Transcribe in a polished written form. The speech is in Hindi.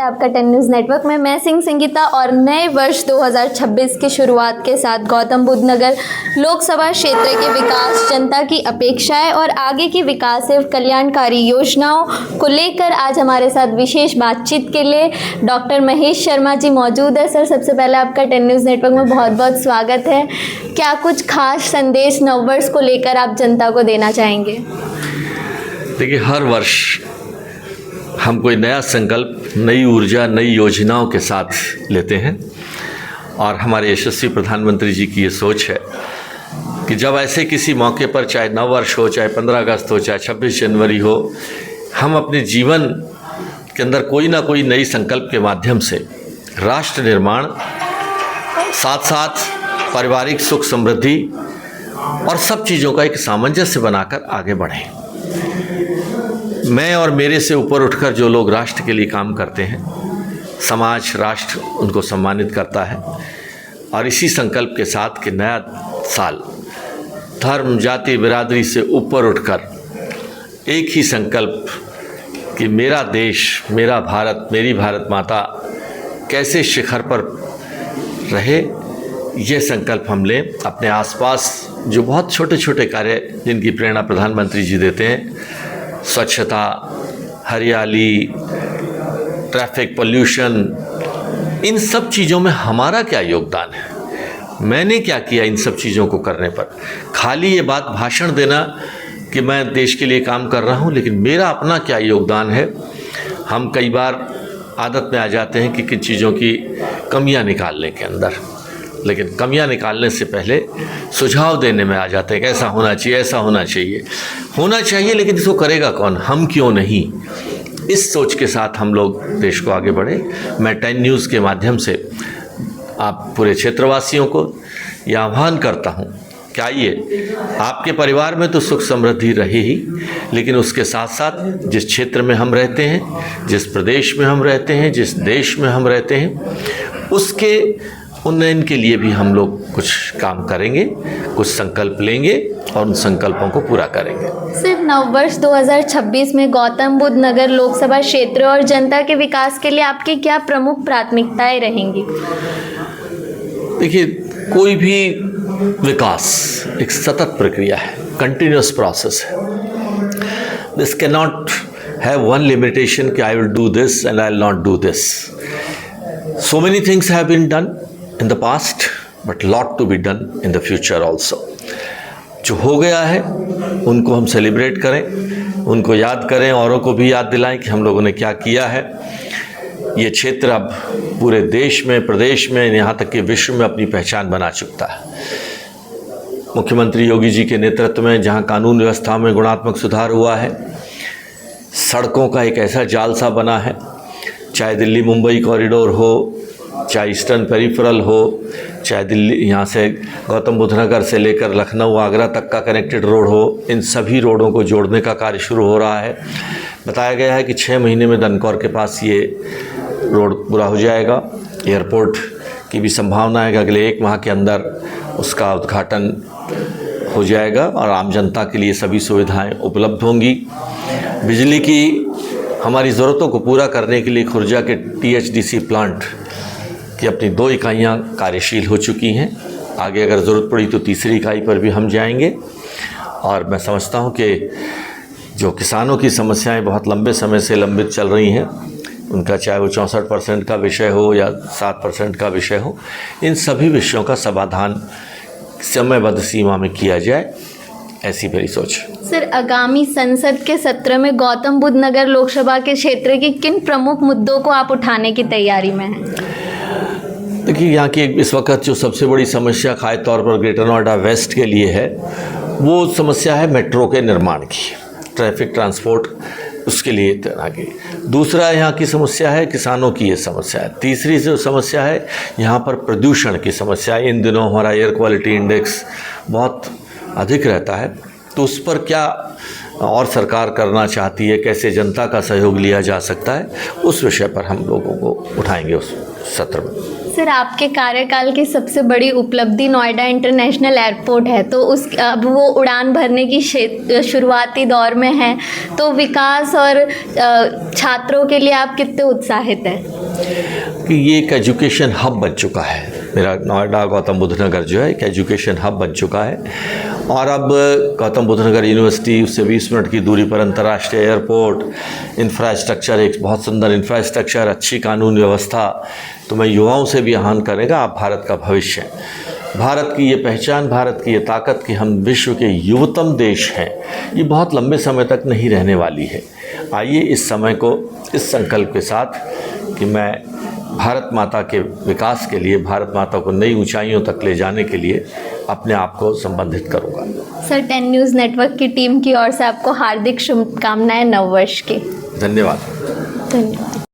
आपका 10 न्यूज़ नेटवर्क में। मैं संगीता और नए वर्ष 2026 की शुरुआत के साथ गौतम बुद्ध नगर लोकसभा क्षेत्र के विकास, जनता की अपेक्षाएं और आगे की विकास एवं कल्याणकारी योजनाओं को लेकर आज हमारे साथ विशेष बातचीत के लिए डॉक्टर महेश शर्मा जी मौजूद है। सर, सबसे पहले आपका 10 न्यूज़ नेटवर्क में बहुत बहुत स्वागत है। क्या कुछ खास संदेश नववर्ष को लेकर आप जनता को देना चाहेंगे? देखिए, हर वर्ष हम कोई नया संकल्प, नई ऊर्जा, नई योजनाओं के साथ लेते हैं और हमारे यशस्वी प्रधानमंत्री जी की ये सोच है कि जब ऐसे किसी मौके पर, चाहे नव वर्ष हो, चाहे 15 अगस्त हो, चाहे 26 जनवरी हो, हम अपने जीवन के अंदर कोई ना कोई नई संकल्प के माध्यम से राष्ट्र निर्माण, साथ साथ पारिवारिक सुख समृद्धि और सब चीज़ों का एक सामंजस्य बनाकर आगे बढ़ें। मैं और मेरे से ऊपर उठकर जो लोग राष्ट्र के लिए काम करते हैं, समाज, राष्ट्र उनको सम्मानित करता है। और इसी संकल्प के साथ कि नया साल धर्म, जाति, बिरादरी से ऊपर उठकर एक ही संकल्प कि मेरा देश, मेरा भारत, मेरी भारत माता कैसे शिखर पर रहे, ये संकल्प हम लें। अपने आसपास जो बहुत छोटे छोटे कार्य जिनकी प्रेरणा प्रधानमंत्री जी देते हैं, स्वच्छता, हरियाली, ट्रैफिक पोल्यूशन, इन सब चीज़ों में हमारा क्या योगदान है, मैंने क्या किया इन सब चीज़ों को करने पर। खाली ये बात भाषण देना कि मैं देश के लिए काम कर रहा हूँ, लेकिन मेरा अपना क्या योगदान है। हम कई बार आदत में आ जाते हैं कि किन चीज़ों की कमियाँ निकालने के अंदर, लेकिन कमियां निकालने से पहले सुझाव देने में आ जाते हैं कि ऐसा होना चाहिए, ऐसा होना चाहिए, लेकिन इसको करेगा कौन, हम क्यों नहीं। इस सोच के साथ हम लोग देश को आगे बढ़े। मैं 10 न्यूज़ के माध्यम से आप पूरे क्षेत्रवासियों को यह आह्वान करता हूं कि आइए, आपके परिवार में तो सुख समृद्धि रहे ही, लेकिन उसके साथ साथ जिस क्षेत्र में हम रहते हैं, जिस प्रदेश में हम रहते हैं, जिस देश में हम रहते हैं, उसके उन्नयन के लिए भी हम लोग कुछ काम करेंगे, कुछ संकल्प लेंगे और उन संकल्पों को पूरा करेंगे। सिर्फ नववर्ष 2026 में गौतम बुद्ध नगर लोकसभा क्षेत्र और जनता के विकास के लिए आपकी क्या प्रमुख प्राथमिकताएं रहेंगी? देखिए, कोई भी विकास एक सतत प्रक्रिया है, कंटिन्यूअस प्रोसेस है। This can not have one limitation कि I will do this and I will not do this. So many things have been done in the past, but lot to be done in the future also. जो हो गया है उनको हम सेलिब्रेट करें, उनको याद करें, औरों को भी याद दिलाएं कि हम लोगों ने क्या किया है। ये क्षेत्र अब पूरे देश में, प्रदेश में, यहाँ तक कि विश्व में अपनी पहचान बना चुका है। मुख्यमंत्री योगी जी के नेतृत्व में जहाँ कानून व्यवस्था में गुणात्मक सुधार हुआ है, सड़कों का एक ऐसा जाल सा बना है, चाहे दिल्ली मुंबई कॉरिडोर हो, चाहे ईस्टर्न पेरिफेरल हो, चाहे दिल्ली यहाँ से गौतम बुद्ध नगर से लेकर लखनऊ आगरा तक का कनेक्टेड रोड हो, इन सभी रोडों को जोड़ने का कार्य शुरू हो रहा है। बताया गया है कि 6 महीने में दनकौर के पास ये रोड पूरा हो जाएगा। एयरपोर्ट की भी संभावना है कि अगले 1 माह के अंदर उसका उद्घाटन हो जाएगा और आम जनता के लिए सभी सुविधाएँ उपलब्ध होंगी। बिजली की हमारी ज़रूरतों को पूरा करने के लिए खुर्जा के THDC प्लांट की अपनी 2 इकाइयाँ कार्यशील हो चुकी हैं। आगे अगर ज़रूरत पड़ी तो तीसरी इकाई पर भी हम जाएंगे। और मैं समझता हूँ कि जो किसानों की समस्याएं बहुत लंबे समय से लंबित चल रही हैं, उनका चाहे वो 64% का विषय हो या 7% का विषय हो, इन सभी विषयों का समाधान समयबद्ध सीमा में किया जाए, ऐसी मेरी सोच। सर, आगामी संसद के सत्र में गौतम बुद्ध नगर लोकसभा के क्षेत्र के किन प्रमुख मुद्दों को आप उठाने की तैयारी में हैं? देखिए, यहाँ की इस वक्त जो सबसे बड़ी समस्या खास तौर पर ग्रेटर नोएडा वेस्ट के लिए है, वो समस्या है मेट्रो के निर्माण की, ट्रैफिक ट्रांसपोर्ट उसके लिए तरह की। दूसरा यहाँ की समस्या है किसानों की ये समस्या है। तीसरी जो समस्या है यहाँ पर प्रदूषण की समस्या। इन दिनों हमारा एयर क्वालिटी इंडेक्स बहुत अधिक रहता है, तो उस पर क्या और सरकार करना चाहती है, कैसे जनता का सहयोग लिया जा सकता है, उस विषय पर हम लोगों को उठाएंगे उस सत्र में। सर, आपके कार्यकाल की सबसे बड़ी उपलब्धि नोएडा इंटरनेशनल एयरपोर्ट है, तो उस अब वो उड़ान भरने की शुरुआती दौर में है, तो विकास और छात्रों के लिए आप कितने उत्साहित हैं? कि ये एक एजुकेशन हब बन चुका है। मेरा नोएडा गौतम बुद्ध नगर जो है एक एजुकेशन हब बन चुका है, और अब गौतम बुद्ध नगर यूनिवर्सिटी, उससे 20 मिनट की दूरी पर अंतर्राष्ट्रीय एयरपोर्ट, इंफ्रास्ट्रक्चर, एक बहुत सुंदर इंफ्रास्ट्रक्चर, अच्छी कानून व्यवस्था, तो मैं युवाओं से भी आह्वान करेगा, आप भारत का भविष्य हैं। भारत की ये पहचान, भारत की ये ताकत कि हम विश्व के युवतम देश हैं, ये बहुत लंबे समय तक नहीं रहने वाली है। आइए इस समय को इस संकल्प के साथ कि मैं भारत माता के विकास के लिए, भारत माता को नई ऊंचाइयों तक ले जाने के लिए अपने आप को संबंधित करूँगा। सर, 10 न्यूज़ नेटवर्क की टीम की ओर से आपको हार्दिक शुभकामनाएं नववर्ष की। धन्यवाद। धन्यवाद।